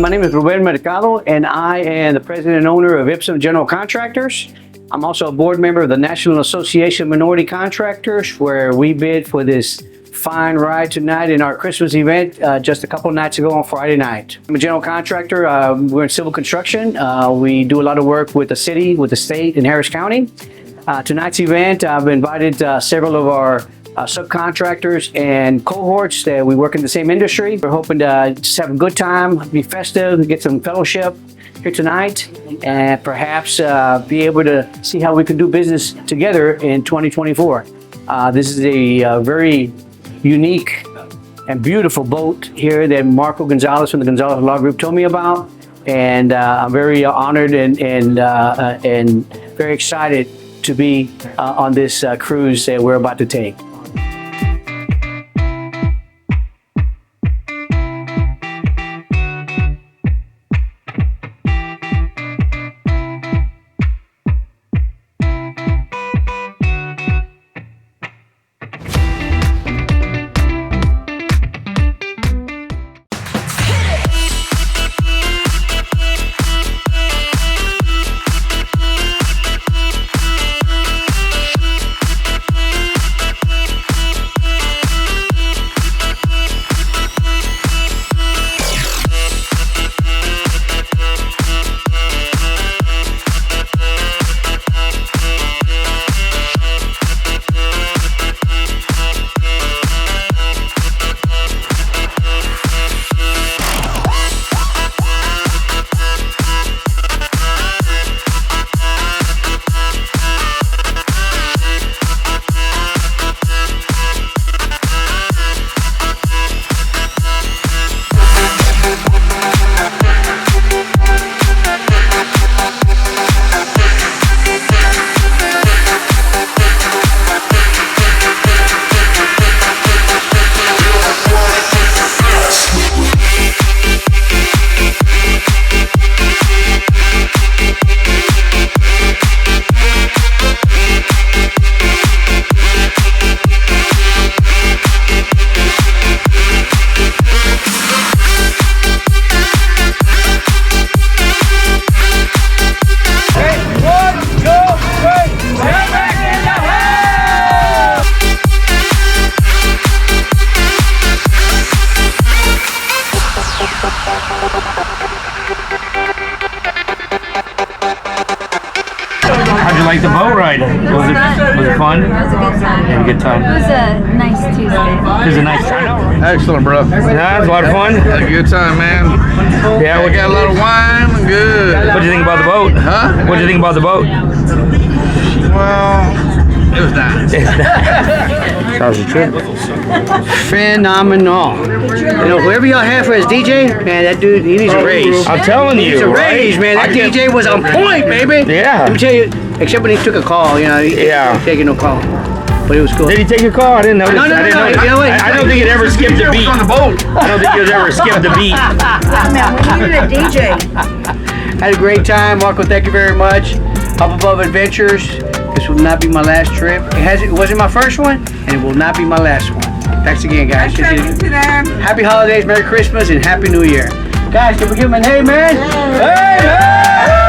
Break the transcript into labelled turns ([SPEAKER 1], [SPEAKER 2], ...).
[SPEAKER 1] My name is Ruben Mercado, and I am the president and owner of Ipsum General Contractors. I'm also a board member of the National Association of Minority Contractors, where we bid for this fine ride tonight in our Christmas event just a couple nights ago on Friday night. I'm a general contractor. We're in civil construction. We do a lot of work with the city, with the state, in Harris County. Tonight's event, I've invited several of our subcontractors and cohorts that we work in the same industry. We're hoping to just have a good time, be festive, get some fellowship here tonight, and perhaps be able to see how we can do business together in 2024. This is a very unique and beautiful boat here that Marco Gonzalez from the Gonzalez Law Group told me about, and I'm very honored and very excited to be on this cruise that we're about to take.
[SPEAKER 2] How'd you like the boat ride? Was it fun?
[SPEAKER 3] It was a good time.
[SPEAKER 2] Yeah, good time.
[SPEAKER 3] It was a nice Tuesday.
[SPEAKER 2] It was a nice time.
[SPEAKER 4] Excellent, bro.
[SPEAKER 2] Yeah, it was a lot of fun.
[SPEAKER 4] Had a good time, man.
[SPEAKER 2] Yeah,
[SPEAKER 4] We got a lot of wine. Good.
[SPEAKER 2] What'd you think about the boat?
[SPEAKER 4] Huh?
[SPEAKER 2] What'd you think about the boat?
[SPEAKER 4] Well, it was nice.
[SPEAKER 2] How was the trip?
[SPEAKER 1] Phenomenal. You know, whoever y'all have for his DJ, man, that dude, he needs a raise.
[SPEAKER 2] I'm telling you,
[SPEAKER 1] He needs a
[SPEAKER 2] right?
[SPEAKER 1] raise, man. That DJ was on point, baby.
[SPEAKER 2] Yeah.
[SPEAKER 1] Let me tell you, except when he took a call, you know, he
[SPEAKER 2] Yeah.
[SPEAKER 1] taking no call. But it was cool.
[SPEAKER 2] Did he take your call? I didn't know.
[SPEAKER 1] No,
[SPEAKER 2] I didn't know.
[SPEAKER 1] you know what?
[SPEAKER 2] I don't think it ever skipped a beat.
[SPEAKER 4] on the boat.
[SPEAKER 2] I don't think it ever skipped a beat.
[SPEAKER 3] Man, we needed a DJ.
[SPEAKER 1] Had a great time. Marco, thank you very much. Up Above Adventures. This will not be my last trip. It wasn't my first one, and it will not be my last one. Thanks again, guys. Happy holidays, Merry Christmas, and Happy New Year. Guys, can we give him an hey, man? Hey, man!